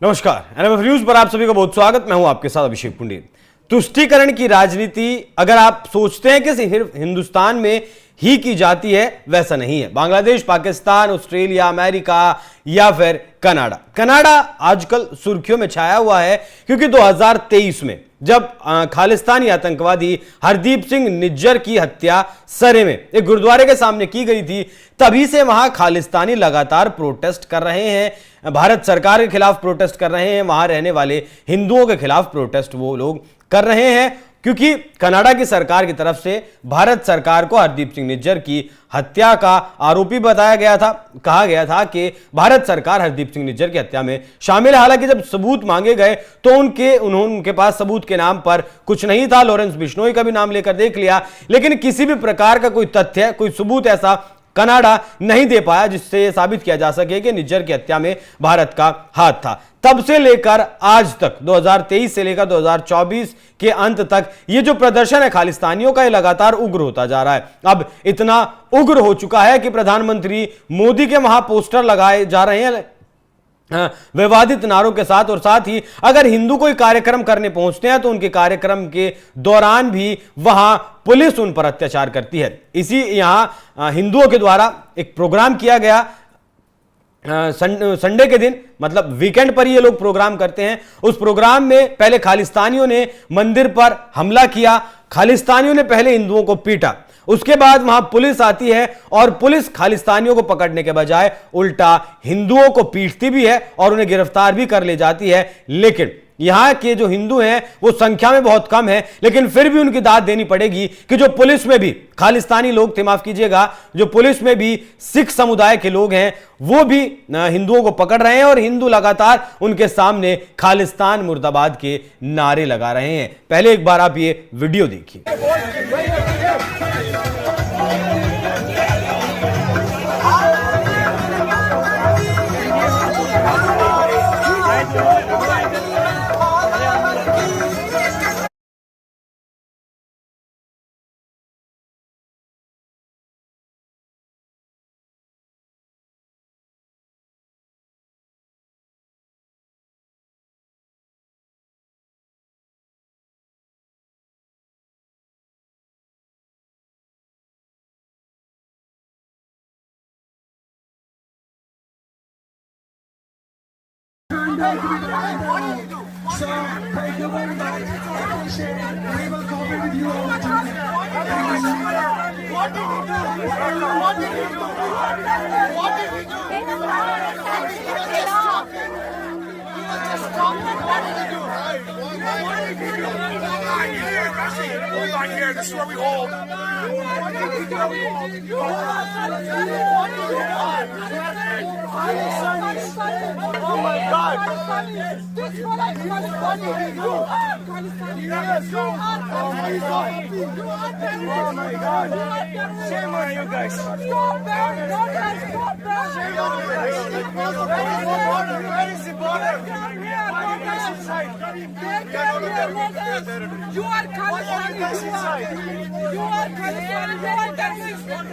नमस्कार, NMF news पर आप सभी का बहुत स्वागत। मैं हूं आपके साथ अभिषेक पुंडीर। तुष्टीकरण की राजनीति अगर आप सोचते हैं कि सिर्फ हिंदुस्तान में ही की जाती है, वैसा नहीं है। बांग्लादेश, पाकिस्तान, ऑस्ट्रेलिया, अमेरिका या फिर कनाडा आजकल सुर्खियों में छाया हुआ है, क्योंकि 2023 में जब खालिस्तानी आतंकवादी हरदीप सिंह निज्जर की हत्या सरे में एक गुरुद्वारे के सामने की गई थी, तभी से वहां खालिस्तानी लगातार प्रोटेस्ट कर रहे हैं, भारत सरकार के खिलाफ प्रोटेस्ट कर रहे हैं, वहां रहने वाले हिंदुओं के खिलाफ प्रोटेस्ट वो लोग कर रहे हैं, क्योंकि कनाडा की सरकार की तरफ से भारत सरकार को हरदीप सिंह निज्जर की हत्या का आरोपी बताया गया था। कहा गया था कि भारत सरकार हरदीप सिंह निज्जर की हत्या में शामिल है। हालांकि जब सबूत मांगे गए तो उनके पास सबूत के नाम पर कुछ नहीं था। लॉरेंस बिश्नोई का भी नाम लेकर देख लिया, लेकिन किसी भी प्रकार का कोई तथ्य, कोई सबूत ऐसा कनाडा नहीं दे पाया जिससे साबित किया जा सके कि निज्जर की हत्या में भारत का हाथ था। तब से लेकर आज तक, 2023 से लेकर 2024 के अंत तक, ये जो प्रदर्शन है खालिस्तानियों का, ये लगातार उग्र होता जा रहा है। अब इतना उग्र हो चुका है कि प्रधानमंत्री मोदी के वहां पोस्टर लगाए जा रहे हैं विवादित नारों के साथ, और साथ ही अगर हिंदू कोई कार्यक्रम करने पहुंचते हैं तो उनके कार्यक्रम के दौरान भी वहां पुलिस उन पर अत्याचार करती है। इसी यहां हिंदुओं के द्वारा एक प्रोग्राम किया गया संडे के दिन, मतलब वीकेंड पर ये लोग प्रोग्राम करते हैं। उस प्रोग्राम में पहले खालिस्तानियों ने मंदिर पर हमला किया, खालिस्तानियों ने पहले हिंदुओं को पीटा, उसके बाद वहां पुलिस आती है और पुलिस खालिस्तानियों को पकड़ने के बजाय उल्टा हिंदुओं को पीटती भी है और उन्हें गिरफ्तार भी कर ले जाती है। लेकिन यहां के जो हिंदू हैं वो संख्या में बहुत कम है, लेकिन फिर भी उनकी दाद देनी पड़ेगी कि जो पुलिस में भी खालिस्तानी लोग थे, माफ कीजिएगा, जो पुलिस में भी सिख समुदाय के लोग हैं, वो भी हिंदुओं को पकड़ रहे हैं और हिंदू लगातार उनके सामने खालिस्तान मुर्दाबाद के नारे लगा रहे हैं। पहले एक बार आप ये वीडियो देखिए। So, thank you very much. Appreciate it. We will cooperate with you all the time. What did he do? What did he do? What did he do? He was just talking. What did he do? What did he do? Hold on here. This is where we hold. What did he do? Oh my God! This is what I do. What did he do? Yes, you are. Oh my God! Oh my God! Shame on you guys! Stop that! Stop that! Shame on you guys! Where is the border? Why are you guys inside? You are Khalistani. You are Khalistani. You are terrorists. What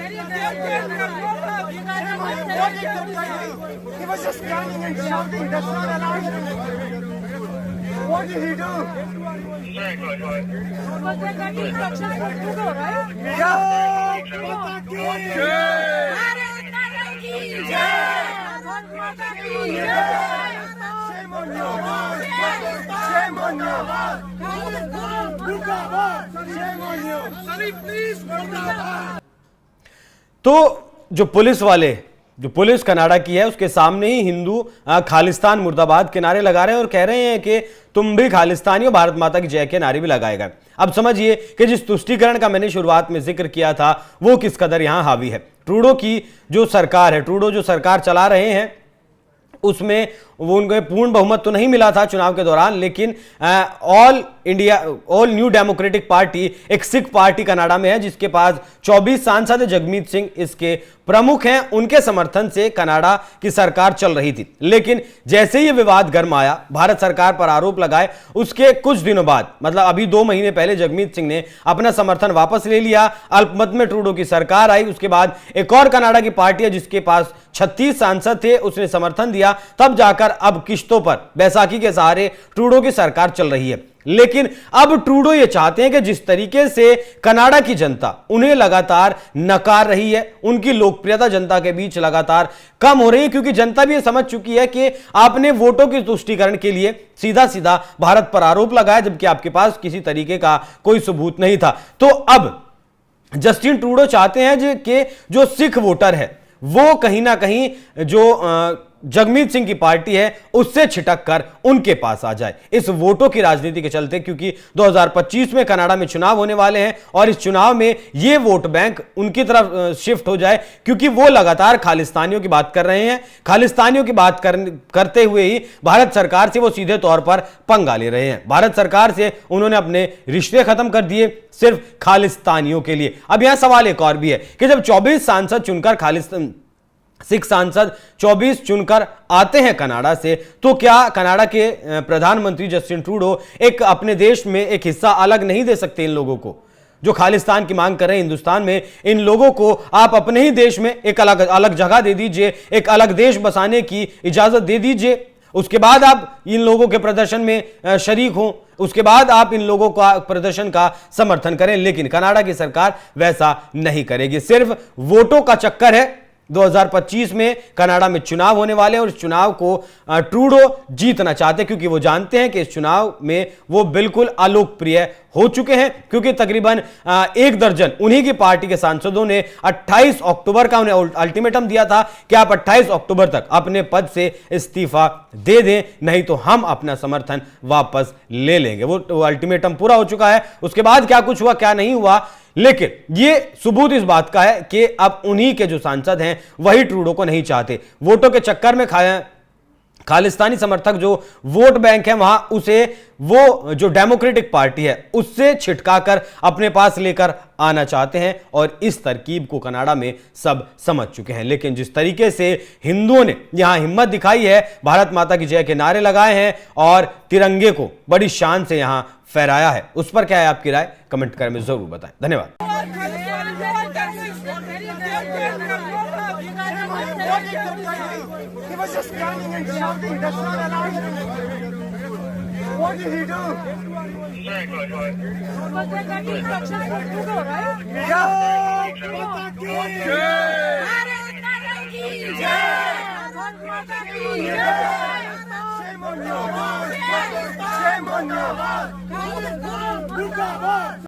did the guy do? He was just standing and shouting. That's not allowed. What did he do? Shame on you! Shame on you! Shame on you! Sorry, please. तो जो police वाले, जो police Canada की है, उसके सामने ही हिंदू खालिस्तान मुर्दाबाद के नारे लगा रहे हैं और कह रहे हैं कि तुम भी खालिस्तानी हो, भारत माता की जय के नारे भी लगाए गए। अब समझिए कि जिस तुष्टीकरण का मैंने शुरुआत में जिक्र किया था वो किस कदर यहां हावी है। ट्रूडो की जो सरकार है, ट्रूडो जो सरकार चला रहे हैं, उसमें वो उनको पूर्ण बहुमत तो नहीं मिला था चुनाव के दौरान, लेकिन ऑल न्यू डेमोक्रेटिक पार्टी एक सिख पार्टी कनाडा में है जिसके पास 24 सांसद है। जगमीत सिंह इसके प्रमुख हैं, उनके समर्थन से कनाडा की सरकार चल रही थी। लेकिन जैसे ही विवाद गर्म आया, भारत सरकार पर आरोप लगाए, उसके कुछ दिनों बाद, मतलब अभी 2 महीने पहले, जगमीत सिंह ने अपना समर्थन वापस ले लिया। अल्पमत में ट्रूडो की सरकार आई। उसके बाद एक और कनाडा की पार्टी है जिसके पास 36 सांसद थे, उसने समर्थन दिया, तब जाकर अब किश्तों पर बैसाखी के सहारे ट्रूडो की सरकार चल रही है। लेकिन अब ट्रूडो ये चाहते हैं कि जिस तरीके से कनाडा की जनता उन्हें लगातार नकार रही है, उनकी लोकप्रियता जनता के बीच लगातार कम हो रही है, क्योंकि जनता भी ये समझ चुकी है कि आपने वोटों के तुष्टीकरण के लिए सीधा सीधा भारत पर आरोप लगाया, जबकि आपके पास किसी तरीके का कोई सबूत नहीं था। तो अब जस्टिन ट्रूडो चाहते हैं कि जो सिख वोटर है वो कहीं ना कहीं जो जगमीत सिंह की पार्टी है उससे छिटक कर उनके पास आ जाए, इस वोटों की राजनीति के चलते, क्योंकि 2025 में कनाडा में चुनाव होने वाले हैं और इस चुनाव में ये वोट बैंक उनकी तरफ शिफ्ट हो जाए, क्योंकि वो लगातार खालिस्तानियों की बात कर रहे हैं। खालिस्तानियों की बात करते हुए ही भारत सरकार से वो सीधे तौर पर पंगा ले रहे हैं। भारत सरकार से उन्होंने अपने रिश्ते खत्म कर दिए सिर्फ खालिस्तानियों के लिए। अब यहां सवाल एक और भी है कि जब 24 सांसद चुनकर सिख सांसद 24 चुनकर आते हैं कनाडा से, तो क्या कनाडा के प्रधानमंत्री जस्टिन ट्रूडो एक अपने देश में एक हिस्सा अलग नहीं दे सकते इन लोगों को जो खालिस्तान की मांग कर रहे हैं हिंदुस्तान में? इन लोगों को आप अपने ही देश में एक अलग जगह दे दीजिए, एक अलग देश बसाने की इजाजत दे दीजिए, उसके बाद आप इन लोगों के प्रदर्शन में शरीक हों, उसके बाद आप इन लोगों का प्रदर्शन का समर्थन करें। लेकिन कनाडा की सरकार वैसा नहीं करेगी। सिर्फ वोटों का चक्कर है। 2025 में कनाडा में चुनाव होने वाले हैं और इस चुनाव को ट्रूडो जीतना चाहते हैं, क्योंकि वो जानते हैं कि इस चुनाव में वो बिल्कुल अलोकप्रिय हो चुके हैं, क्योंकि तकरीबन 1 दर्जन उन्हीं की पार्टी के सांसदों ने 28 अक्टूबर का उन्हें अल्टीमेटम दिया था कि आप 28 अक्टूबर तक अपने पद से इस्तीफा दे दें, नहीं तो हम अपना समर्थन वापस ले लेंगे। वो अल्टीमेटम पूरा हो चुका है। उसके बाद क्या कुछ हुआ क्या नहीं हुआ, लेकिन ये सबूत इस बात का है कि अब उन्हीं के जो सांसद हैं वही ट्रूडो को नहीं चाहते। वोटों के चक्कर में खालिस्तानी समर्थक जो वोट बैंक है वहां उसे वो जो डेमोक्रेटिक पार्टी है उससे छिटकाकर अपने पास लेकर आना चाहते हैं, और इस तरकीब को कनाडा में सब समझ चुके हैं। लेकिन जिस तरीके से हिंदुओं ने यहां हिम्मत दिखाई है, भारत माता की जय के नारे लगाए हैं और तिरंगे को बड़ी शान से यहां फहराया है, उस पर क्या है आपकी राय? कमेंट कर में जरूर बताएं। धन्यवाद। He was just standing and shouting. That's not allowed. What did he do? Was there any instructions for Trudeau, right? Yeah. Bharat Mata ki jai! Bharat Mata ki jai! Shame on you! Shame on you!